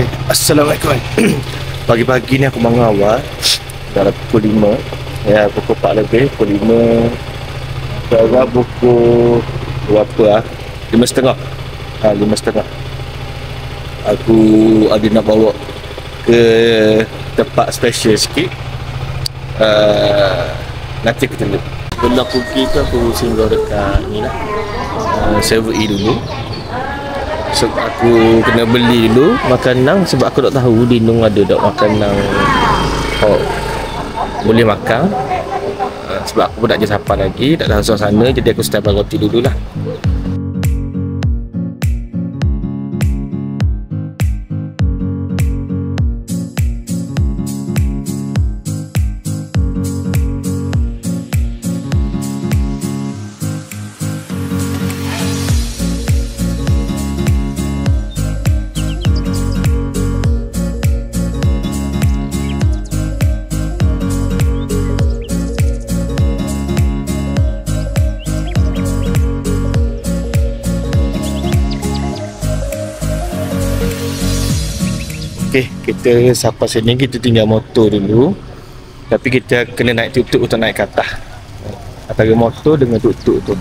Okay, Assalamualaikum. Pagi-pagi ni aku bangun awal, dalam pukul 5. Ya, pukul 4 lebih, pukul 5. Sekarang pukul berapa lah? 5.30. 5.30. Aku ada nak bawa ke tempat special sikit. Nanti aku tunggu. Sebelum aku pergi tu aku singgah dekat ni lah, 7E dulu. So, aku kena beli dulu makanan sebab aku tak tahu di Nung ada tak makanan boleh makan. Sebab aku pun tak je sapa lagi, tak tahu suasana, jadi aku start roti dulu lah. Okay, kita sampai sini kita tinggal motor dulu. Tapi kita kena naik tuk-tuk untuk naik ke atas. Antara motor dengan tuk-tuk tu.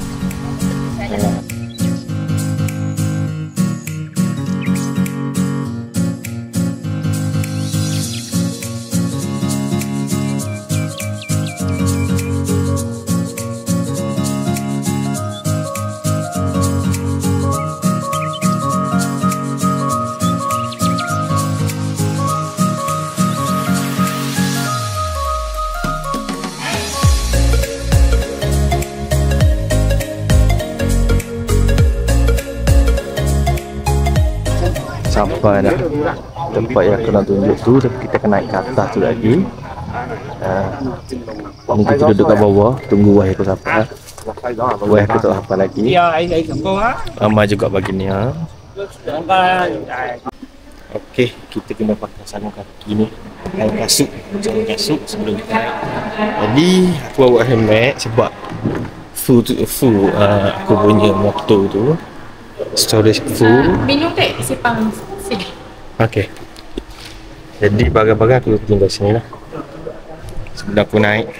Sampai dah tempat yang aku nak tunjuk tu, tapi kita kena naik ke atas tu lagi. Ni kita duduk kat bawah, tunggu wahai aku sampai. Wahai aku tak sampai lagi. Ramai juga bagi ni ha. Okey, kita kena pakai sarung kaki ni, sarung kasut sebelum kita naik. Jadi aku bawa helmet sebab full aku punya motor tu storage full. Minum tak? Sipang sini. Okey. Jadi barang-barang aku tinggal sini lah sebelum aku naik.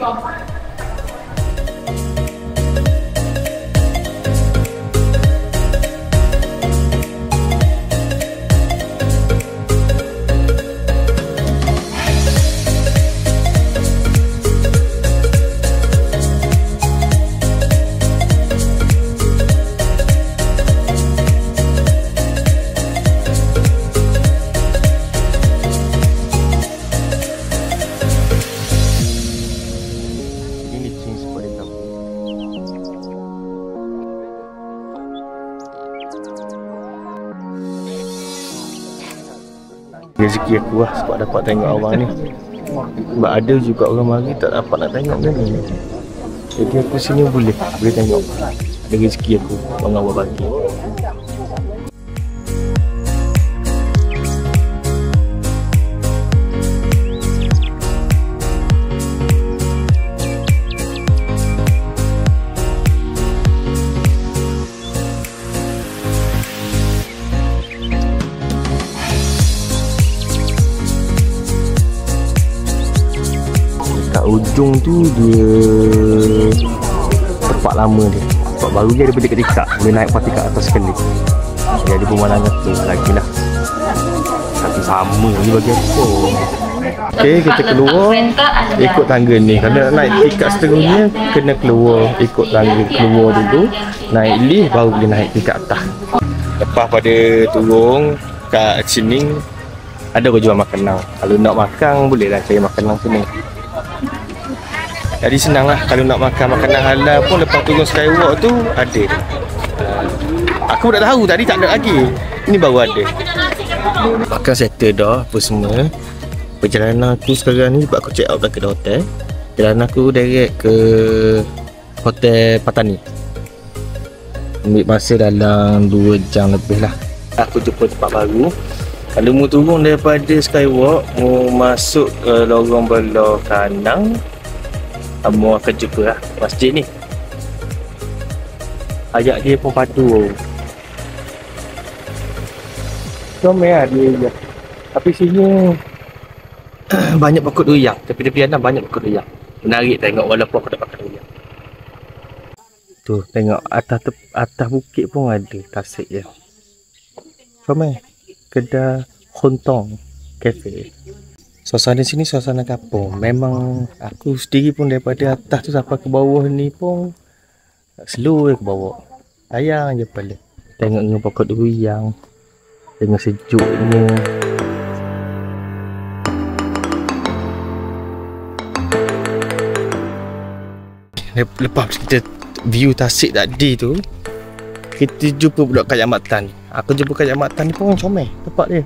Rezeki aku lah sebab dapat tengok awang ni. Sebab ada juga orang mari tak dapat nak tengok ni. Jadi aku sini boleh tengok. Ada rezeki aku orang awal bagi. Ujung tu dia tempat lama dia. Tempat baru dia ada berdekat-dekat, boleh naik parti kat atas sekali. Jadi pemandangan tu lagi lah. Tapi sama je bagi aku. Okay, kita keluar ikut tangga ni. Kalau nak naik tingkat seterusnya kena keluar, ikut tangga keluar dulu, naik lift baru boleh naik tingkat atas. Lepas pada turun kat sini ada orang jual makanan. Kalau nak makan boleh lah cari makanan sini. Jadi senang lah kalau nak makan makanan halal pun lepas turun skywalk tu ada. Aku tak tahu tadi tak ada lagi. Ini baru ada. Makan settle dah apa semua. Perjalanan aku sekarang ni sebab aku check out dah ke hotel. Perjalanan aku direct ke Hotel Patani. Ambil masa dalam 2 jam lebih lah. Aku jumpa tempat baru. Kalau mu turun daripada skywalk, mu masuk ke lorong belah kanan, kamu akan jumpa lah masjid ni. Ayat dia pun padu. Comel lah dia je. Tapi sini banyak pokok durian. Tepi-tepi sana banyak pokok durian. Menarik tengok walaupun aku tak pakai durian. Tu tengok atas bukit pun ada tasik je. Comel. Kedai Hontong Cafe. Suasana sini suasana kampung. Memang aku sendiri pun daripada atas tu sampai ke bawah ni pun slow ke bawah. Sayang je kepala. Tengok dengan pokok durian. Dengan sejuknya. Lepas kita view tasik tadi tu, kita jumpa pula kayak matan. Aku jumpa kayak matan ni pun comel tempat dia.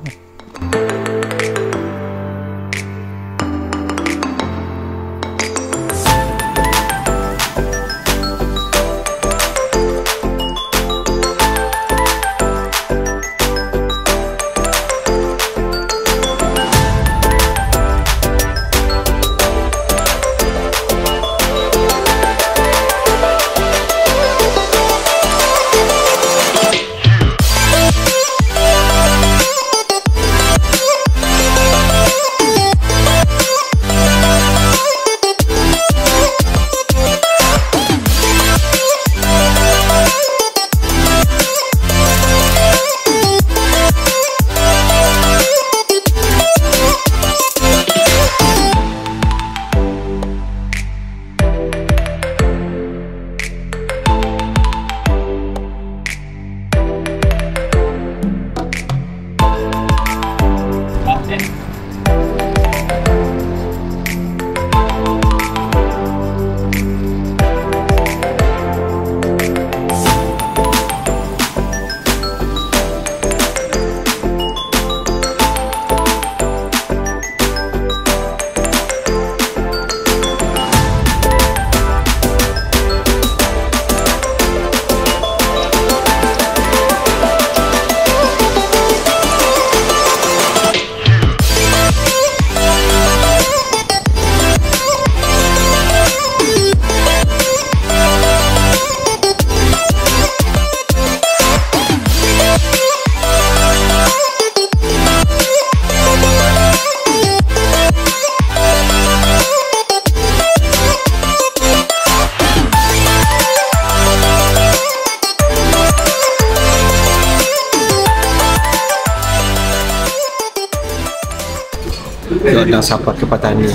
Nak sampai ke Patani,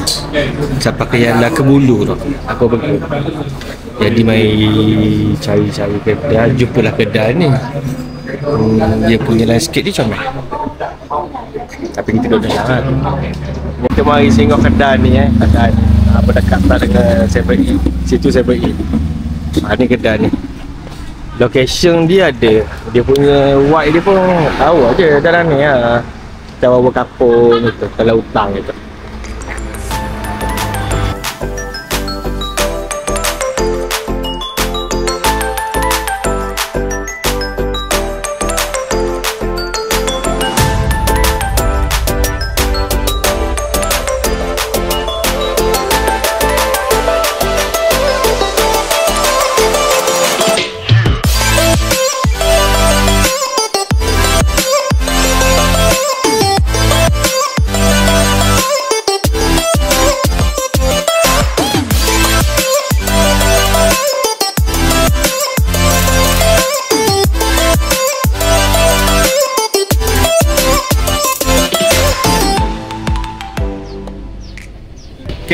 sampai ke yang ke Bulu tu aku pergi. Jadi mai cari-cari kedai, jumpalah kedai ni. Dia punya landscape dia comel. Tapi kita duduk dalam. Kita mari tengok kedai ni kedai berdekatan dengan 7E. Situ 7E. Ni kedai ni. Location dia ada. Dia punya white dia pun tahu aja dalam ni Jawa Kapung itu, kalau hutang itu.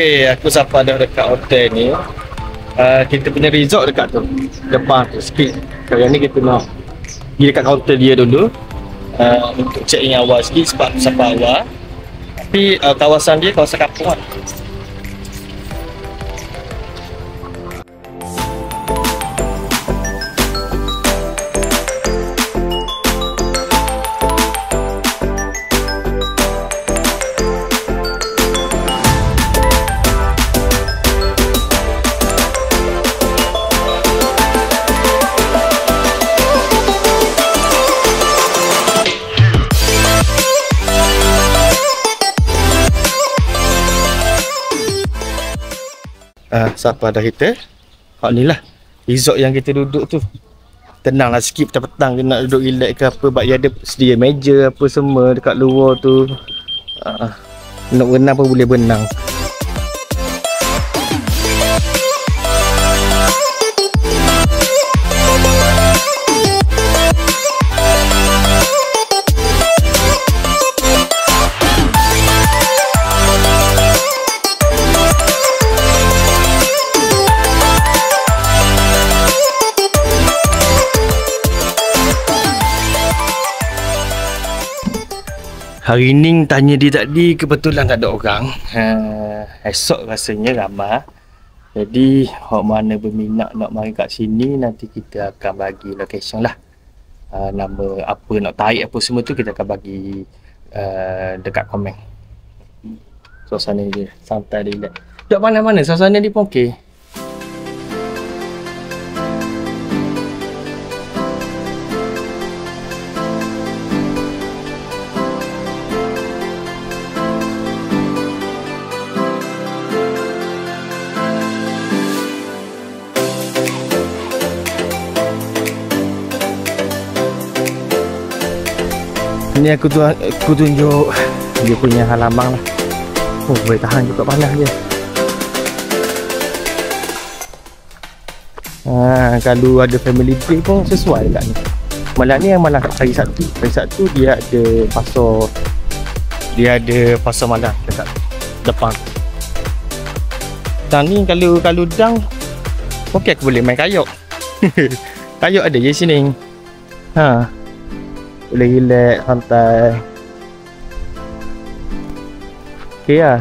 Okay, aku sampai dah dekat hotel ni. Kita punya resort dekat tu, depan tu sikit. Kali ni kita nak pergi dekat kaunter dia dulu untuk check in awal sikit sebab sampai awal. Tapi kawasan dia kawasan kampung kan. Siapa dah kita ni lah resort yang kita duduk tu. Tenang lah sikit petang-petang, nak duduk relax ke apa. Sebab dia ada sedia meja apa semua dekat luar tu. Nak berenang pun boleh berenang. Hari ni tanya dia tadi, kebetulan tak ada orang. Esok rasanya ramai. Jadi hok mana berminat nak mari kat sini, nanti kita akan bagi location lah. Nama apa, nak tarik apa semua tu kita akan bagi dekat komen. Suasana dia santai, relax. Tak mana-mana, suasana dia pun okey. Ni aku tunjuk dia punya halaman lah. Oh, boleh tahan juga panas dia. Kalau ada family day pun sesuai kat ni. Malah ni yang malah hari Sabtu. Hari Sabtu dia ada pasar malam dekat depan. Dan ni kalau dang okey, aku boleh main kayuk. Kayuk ada je sini. Boleh relax, santai. Okey lah.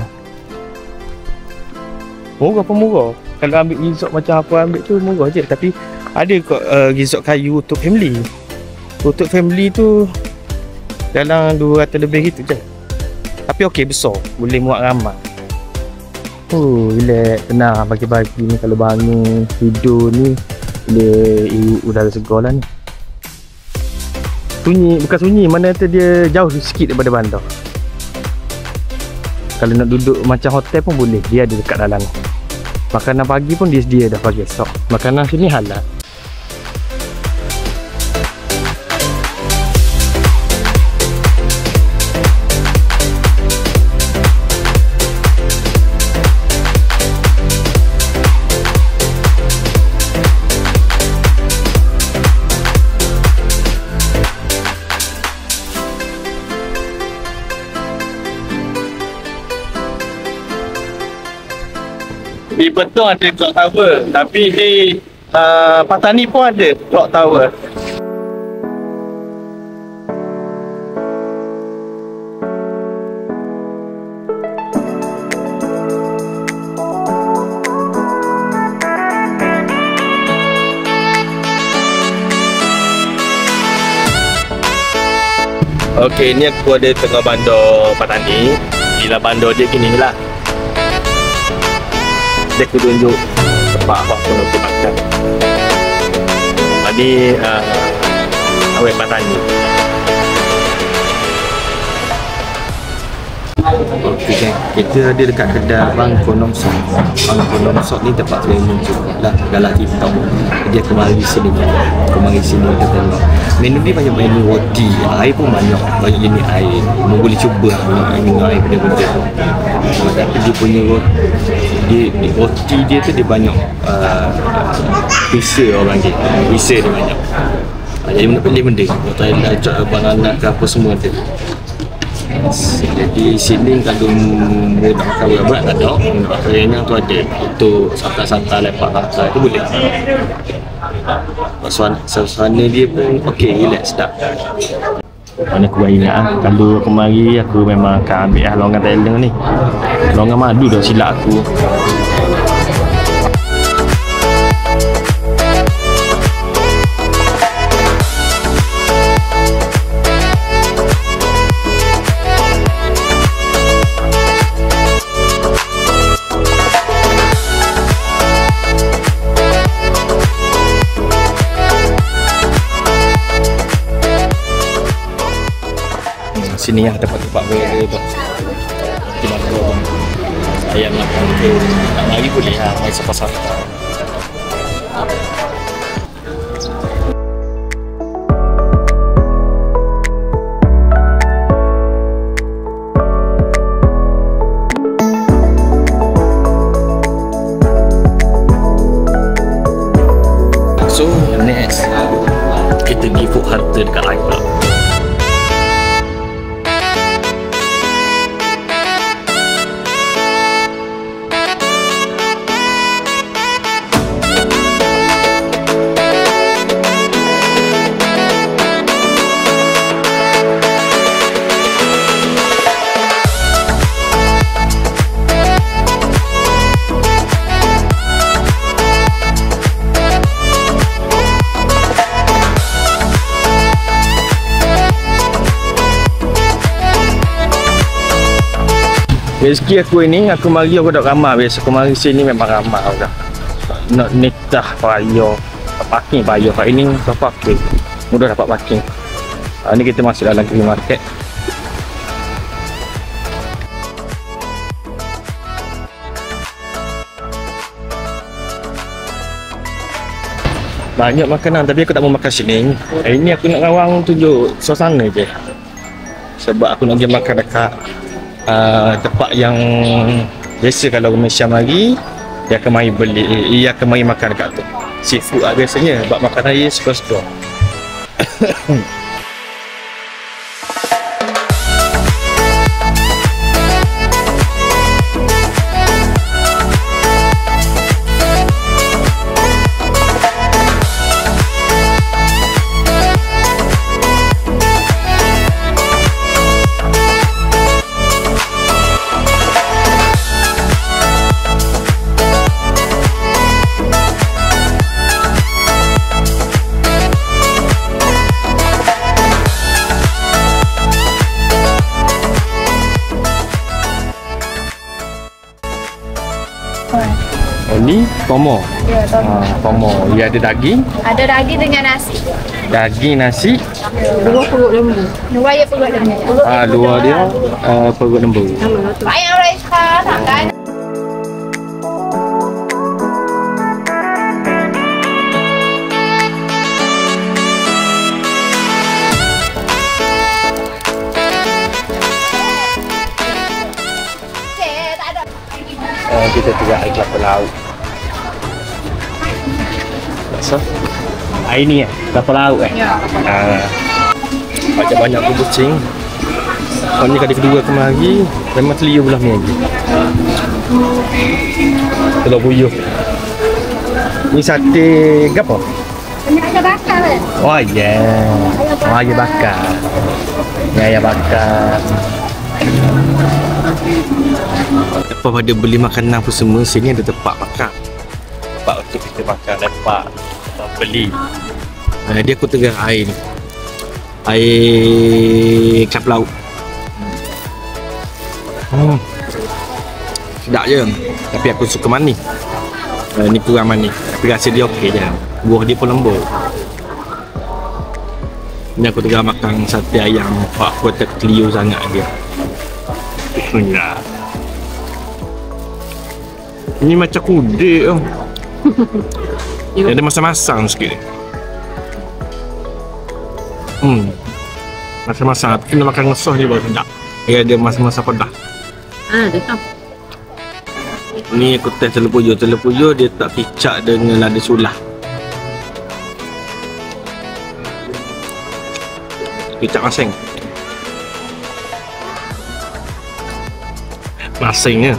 Murah pun murah. Kalau ambil resort macam apa ambil tu murah je. Tapi ada kot resort kayu untuk family. Untuk family tu dalam 200 lebih gitu je. Tapi okey, besar. Boleh muat ramai. Relax, tenang pagi-pagi ni. Kalau bangun tidur ni boleh udara segar lah ni. Sunyi, bukan sunyi, mana tu dia jauh sikit daripada bandar. Kalau nak duduk macam hotel pun boleh, dia ada dekat dalam. Makanan pagi pun dia sedia dah pagi esok. Makanan sini halal. Di Betong ada clock tower, tapi di Patani pun ada clock tower. Okey, ni aku ada tengah bandar Patani. Gila bandar dia gini lah. Aku tunjuk tempat awak pun untuk makan. Tadi awet Patani. Okey kan, kita ada dekat kedai Bang Konom Sok. Bang Konom Sok ni tempat saya muncul lah dalam TikTok. Dia kemari sini kita tengok. Menu ni banyak menu roti, air pun banyak jenis air. Mu boleh cuba minum air benda-benda. Tapi dia punya roti dia tu dia banyak pizza orang dia. Pizza dia banyak. Jadi benda-benda Thailand, banana ke apa semua ada. Jadi sini kalau nak makan berat tak ada, kayaknya tu ada untuk santai-santai lepak santai tu boleh. Suasana dia pun okey, relax sedap. Mana aku ingat kalau aku mari aku memang akan ambil longan Thailand ni. Longan madu dah silap aku. Sini lah tempat-tempat burger tu. Di mana ayam makan tu tak mari boleh lah, mari sapa-sapa. next kita give harta dekat I pula. Rezeki aku ini, aku mari aku dok ramah biasa. Aku mari sini memang ramah dah. Nak nitah payah. Parking payah. Kat ini kau parking. Mudah dapat parking. Ni kita masuk dalam green market. Banyak makanan tapi aku tak mau makan sini. Ini aku nak rawang tunjuk suasana je. Sebab aku nak pergi makan dekat tempat yang biasa kalau Malaysia mari dia akan mari beli, dia akan mari makan dekat tu. Seafood lah biasanya, buat makanan dia suka-suka. Ini tomo. Ya, tomo. Tomo. Dia ada daging. Ada daging dengan nasi. Daging nasi. Dua perut lembu. Dua ya perut lembu. Dua dia perut lembu. Banyak orang sekarang kan. Kita juga air kelapa laut. So, air ni kelapa laut Ya. Banyak-banyak aku kucing. Ni kali kedua kemari memang telia belah ni lagi. Telur puyuh. Ni sate gapo? Banyak ayam bakar kan? Oh yeah. Ayam bakar. Ayam bakar. Lepas pada beli makanan apa semua, sini ada tempat makan. Tempat untuk kita makan, lepak, beli. Dia aku tegar air ni. Air kelapa laut. Sedap je. Tapi aku suka manis. Ni kurang manis. Tapi rasa dia okey je. Buah dia pun lembut. Ni aku tegar makan sate ayam. Aku kata clear sangat dia. Ini macam kudek tau. Dia ada masam-masam sikit. Masam-masam. Kena makan ngesoh dia baru sedap. Dia ada masam-masam pedas. Tetap. Ni aku test telur puyuh. Telur puyuh dia tak picak dengan lada sulah. Picak masing. Masingnya.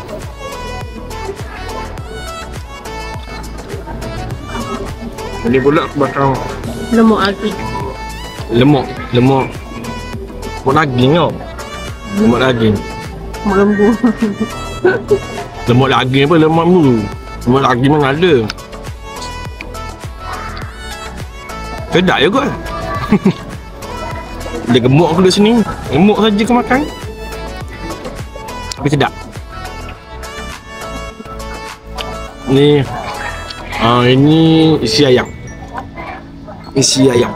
Ini pula aku makan Lemak lagi. lemak daging tau. Lemak daging. Lemak lembu. Lemak daging apa? Lemak lembu. Lemak daging mana ada. Sedap je kot. Dia gemuk aku di sini. Gemuk saja aku makan. Tapi sedap. Ni ini isi ayam. Isi ayam.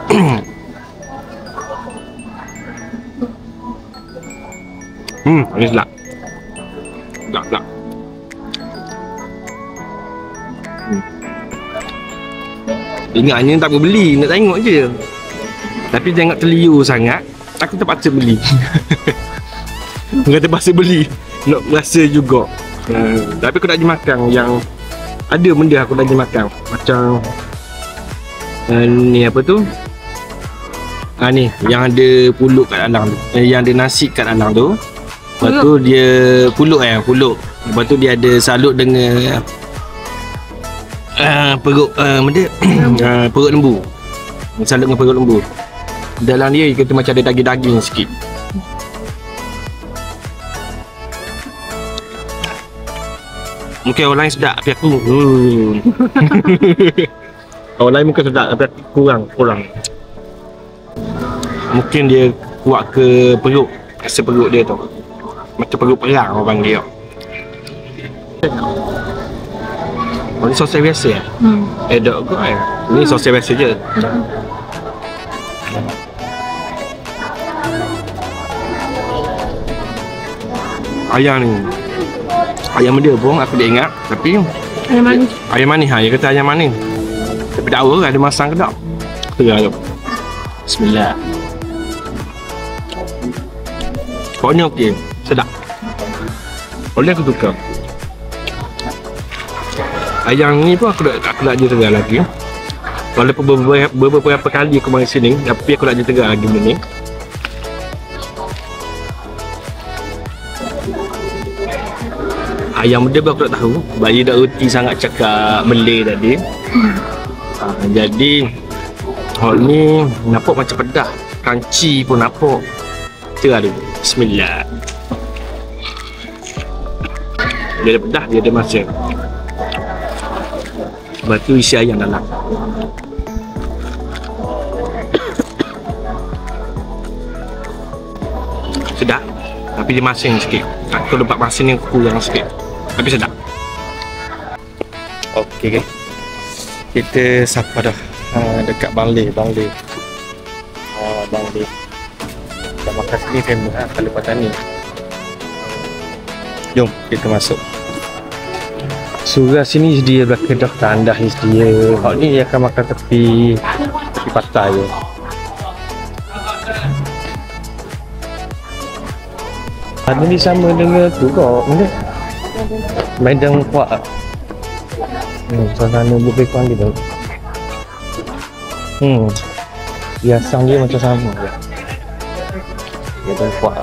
Ini sedap. Sedap. Ingatnya tak boleh beli, nak tengok je. Tapi tengok terliur sangat, aku terpaksa beli. Bukan terpaksa beli, nak rasa juga. Tapi aku nak pergi makan yang ada benda aku nak pergi makan. Macam Ni apa tu? Ni yang ada pulut kat dalam tu. Yang ada nasi kat dalam tu. Lepas tu dia pulut. Lepas tu dia ada salut dengan perut perut lembu. Salut dengan perut lembu. Dalam dia kata macam ada daging-daging sikit. Mungkin orang lain sedap tapi aku orang lain mungkin sedap tapi aku kurang. Mungkin dia kuat ke perut. Rasa perut dia tu macam perut perang orang panggil. Oh, ni sosej biasa ya? Tak kot ya? Ni sosej biasa je. Ayam ni, ayam dia pun aku tak ingat. Tapi Ayam manis. ayam manis dia kata ayam manis. Tapi tak tahu ada masang ke tak. Tengah tu. Bismillah. Pokoknya okey, sedap. Oleh aku suka. Ayam ni pun aku nak je tegar lagi. Walaupun beberapa kali aku main sini, tapi aku nak je tegar lagi benda ni. Ayam dia aku tak tahu. Bayi dah reti sangat cakap Malay tadi. Jadi hal ni nampak macam pedas. Crunchy pun nampak. Tegar dulu. Bismillah. Dia ada pedas, dia ada masin. Lepas tu isi ayam dalam. Sedap. Tapi dia masin sikit. Aku lepas masin yang kurang sikit. Tapi sedap. Okey guys. Kita sampai dah dekat Bangli. Bangli. Dah makan sini famous kalau Patani. Jom kita masuk. Surah sini sedia berkedah tandah sedia. Hak ni dia akan makan tepi pantai je. Ada ni sama dengan tu kok. Mana? Medan kuat. Suasana lebih kurang gitu. Biasang dia macam sama je. Medan kuat.